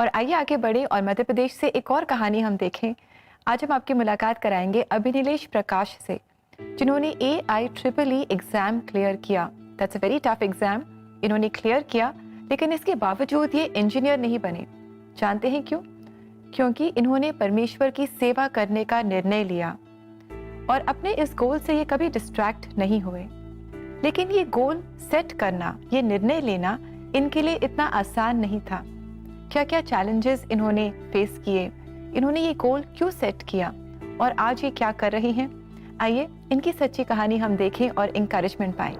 और आइए आगे बढ़े और मध्य प्रदेश से एक और कहानी हम देखें। आज हम आपकी मुलाकात कराएंगे अभिनिलेश प्रकाश से, जिन्होंने AIEEE एग्जाम क्लियर किया। That's a very tough exam. इन्होंने क्लियर किया, लेकिन इसके बावजूद ये इंजीनियर नहीं बने। जानते हैं क्यों? क्योंकि इन्होंने परमेश्वर की सेवा करने का निर्णय लिया और अपने इस गोल से ये कभी डिस्ट्रैक्ट नहीं हुए। लेकिन ये गोल सेट करना, ये निर्णय लेना इनके लिए इतना आसान नहीं था। क्या क्या चैलेंजेस इन्होंने फेस किए, इन्होंने ये गोल क्यों सेट किया और आज ये क्या कर रहे हैं, आइए इनकी सच्ची कहानी हम देखें और इंकरेजमेंट पाएं।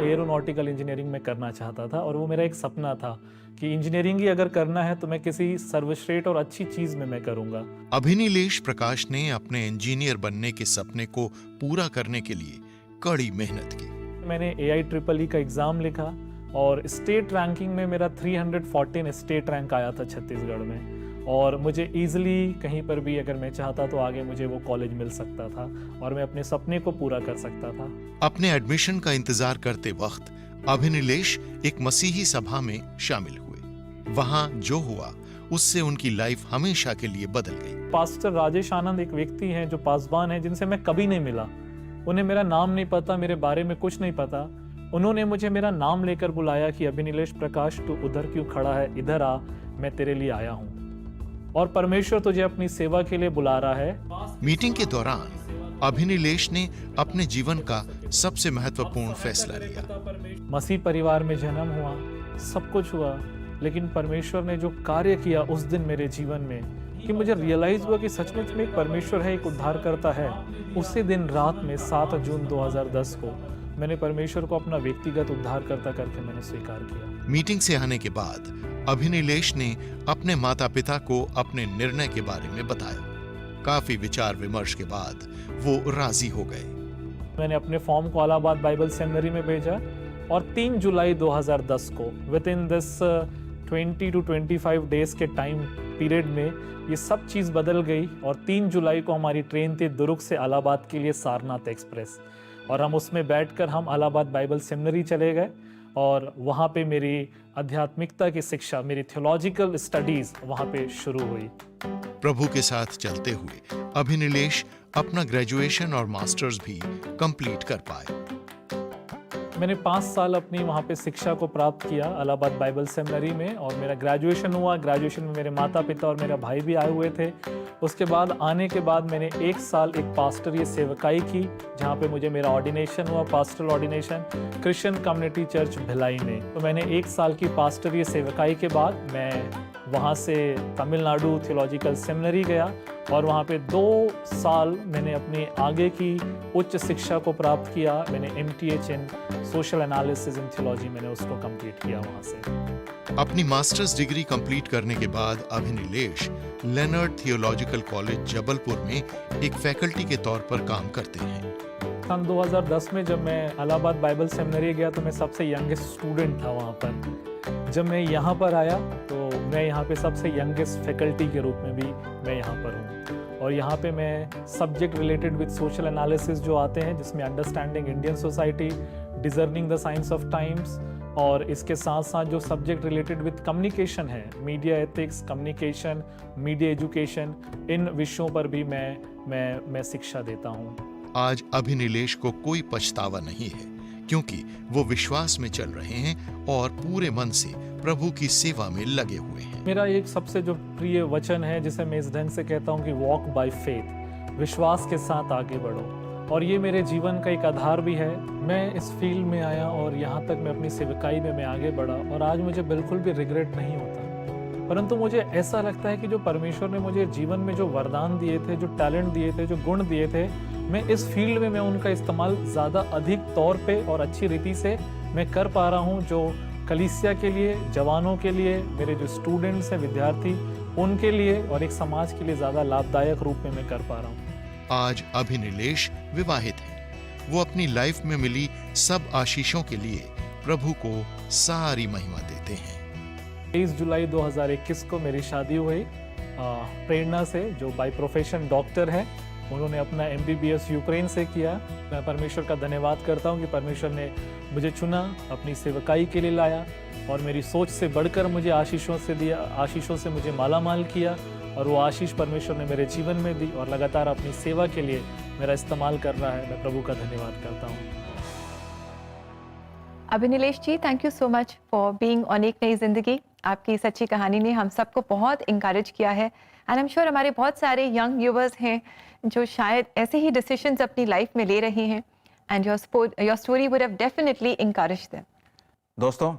एरोनॉटिकल इंजीनियरिंग में करना चाहता था और वो मेरा एक सपना था कि इंजीनियरिंग ही अगर करना है तो मैं किसी सर्वश्रेष्ठ और अच्छी चीज में मैं करूंगा। अभिनिलेश प्रकाश ने अपने इंजीनियर बनने के सपने को पूरा करने के लिए कड़ी मेहनत की। मैंने AIEEE का एग्जाम लिखा और स्टेट रैंकिंग में मेरा 314 स्टेट रैंक आया था छत्तीसगढ़ में, और मुझे इजीली कहीं पर भी अगर मैं चाहता तो आगे मुझे वो कॉलेज मिल सकता था और मैं अपने सपने को पूरा कर सकता था। अपने एडमिशन का इंतजार करते वक्त अभिनिलेश एक मसीही सभा में शामिल हुए। वहां जो हुआ उससे उनकी लाइफ हमेशा के लिए बदल गई। पास्टर राजेश आनंद एक व्यक्ति हैं जो पासवान हैं, जिनसे मैं कभी नहीं मिला। उन्हें मेरा नाम नहीं पता, मेरे बारे में कुछ नहीं पता। उन्होंने मुझे मेरा नाम लेकर बुलाया कि अभिनिलेश प्रकाश, तू उधर क्यों खड़ा है, इधर आ, मैं तेरे लिए आया हूँ और परमेश्वर तुझे अपनी सेवा के लिए बुला रहा है। मीटिंग के दौरान अभिनिलेश ने अपने जीवन का सबसे महत्वपूर्ण फैसला लिया। मसीह परिवार में जन्म हुआ, सब कुछ हुआ, लेकिन परमेश्वर ने जो कार्य किया उस दिन मेरे जीवन में कि मुझे रियलाइज हुआ कि सचमुच में एक परमेश्वर है, एक उद्धारकर्ता है। उसी दिन रात में 7 जून 2010 को मैंने परमेश्वर को अपना व्यक्तिगत उद्धारकर्ता करके मैंने स्वीकार किया। मीटिंग से आने के बाद अभिनिलेश ने अपने माता पिता को अपने निर्णय के बारे में बताया। काफी विचार विमर्श के बाद वो राजी हो गए। मैंने अपने फॉर्म को इलाहाबाद बाइबल सेमिनरी में भेजा और 3 जुलाई 2010 को with in this 20 to 25 days के टाइम पीरियड में ये सब चीज़ बदल गई और 3 जुलाई को हमारी ट्रेन थी दुर्ग से इलाहाबाद के लिए सारनाथ एक्सप्रेस, और हम उसमें बैठकर हम इलाहाबाद बाइबल सेमिनरी चले गए और वहाँ पे मेरी आध्यात्मिकता की शिक्षा, मेरी थियोलॉजिकल स्टडीज वहाँ पे शुरू हुई। प्रभु के साथ चलते हुए अभिनिलेश अपना ग्रेजुएशन और मास्टर्स भी कंप्लीट कर पाए। मैंने 5 साल अपनी वहाँ पे शिक्षा को प्राप्त किया इलाहाबाद बाइबल सेमिनरी में और मेरा ग्रेजुएशन हुआ। ग्रेजुएशन में मेरे माता पिता और मेरा भाई भी आए हुए थे। उसके बाद आने के बाद मैंने 1 साल एक पास्टरीय सेवकाई की, जहाँ पे मुझे मेरा ऑर्डिनेशन हुआ, pastoral ordination Christian community church Bhilai में। तो मैंने 1 साल की पास्टरीय सेवकाई के बाद मैं वहाँ से तमिलनाडु थियोलॉजिकल सेमिनरी गया और वहाँ पे 2 साल मैंने अपनी आगे की उच्च शिक्षा को प्राप्त किया। मैंने MTH in social analysis in theology मैंने उसको कंप्लीट किया वहाँ से। अपनी मास्टर्स डिग्री कंप्लीट करने के बाद अभिनिलेश लेनर्ड थियोलॉजिकल कॉलेज जबलपुर में एक फैकल्टी के तौर पर काम करते हैं। सन 2010 में जब मैं इलाहाबाद बाइबल सेमिनरी गया तो मैं सबसे यंगेस्ट स्टूडेंट था वहाँ पर। जब मैं यहाँ पर आया तो मैं यहाँ पे सबसे यंगेस्ट फैकल्टी के रूप में भी मैं यहाँ पर हूँ, और यहाँ पे मैं subject related with social analysis जो आते हैं, जिसमें understanding Indian society, discerning the science of times, और इसके साथ साथ जो सब्जेक्ट रिलेटेड विद कम्युनिकेशन है, media ethics, communication, media education, इन विषयों पर भी मैं शिक्षा देता हूँ। आज अभिनिलेश को कोई पछतावा नहीं है, क्योंकि वो विश्वास में चल रहे हैं और पूरे मन से प्रभु की सेवा में लगे हुए हैं। मेरा एक सबसे जो प्रिय वचन है, जिसे मैं इस ढंग से कहता हूँ कि वॉक बाय फेथ, विश्वास के साथ आगे बढ़ो, और ये मेरे जीवन का एक आधार भी है। मैं इस फील्ड में आया और यहाँ तक मैं अपनी सेवकाई में मैं आगे बढ़ा और आज मुझे बिल्कुल भी रिग्रेट नहीं होता, परंतु मुझे ऐसा लगता है कि जो परमेश्वर ने मुझे जीवन में जो वरदान दिए थे, जो टैलेंट दिए थे, जो गुण दिए थे, मैं इस फील्ड में मैं उनका इस्तेमाल ज़्यादा अधिक तौर पे और अच्छी रीति से मैं कर पा रहा हूँ, जो कलीसिया के लिए, जवानों के लिए, मेरे जो स्टूडेंट्स हैं, विद्यार्थी, उनके लिए और एक समाज के लिए ज़्यादा लाभदायक रूप में मैं कर पा रहा हूँ। आज अभिनिलेश विवाहित हैं। वो अपनी लाइफ में मिली सब आशीषों के लिए प्रभु को सारी महिमा देते हैं। 23 जुलाई 2021 को मेरी शादी हुई प्रेरणा से, जो बाय प्रोफेशन डॉक्टर है, उन्होंने अपना MBBS यूक्रेन से किया। मैं परमेश्वर का धन्यवाद करता हूँ कि परमेश्वर ने मुझे चुना, अपनी सेवकाई के लिए लाया और मेरी सोच से बढ़कर मुझे आशीषों से दिया, आशीषों से मुझे माला माल किया और वो आशीष परमेश्वर ने मेरे जीवन में दी और लगातार अपनी सेवा के लिए मेरा इस्तेमाल कर रहा है। मैं प्रभु का धन्यवाद करता हूँ। Abhinilesh ji, thank you so much for being on एक नई जिंदगी। आपकी सच्ची कहानी ने हम सबको बहुत इंकरेज किया है एंड आई एम श्योर हमारे बहुत सारे यंग व्यूवर्स हैं जो शायद ऐसे ही डिसीजंस अपनी लाइफ में ले रहे हैं and your story would have definitely encouraged them. दोस्तों,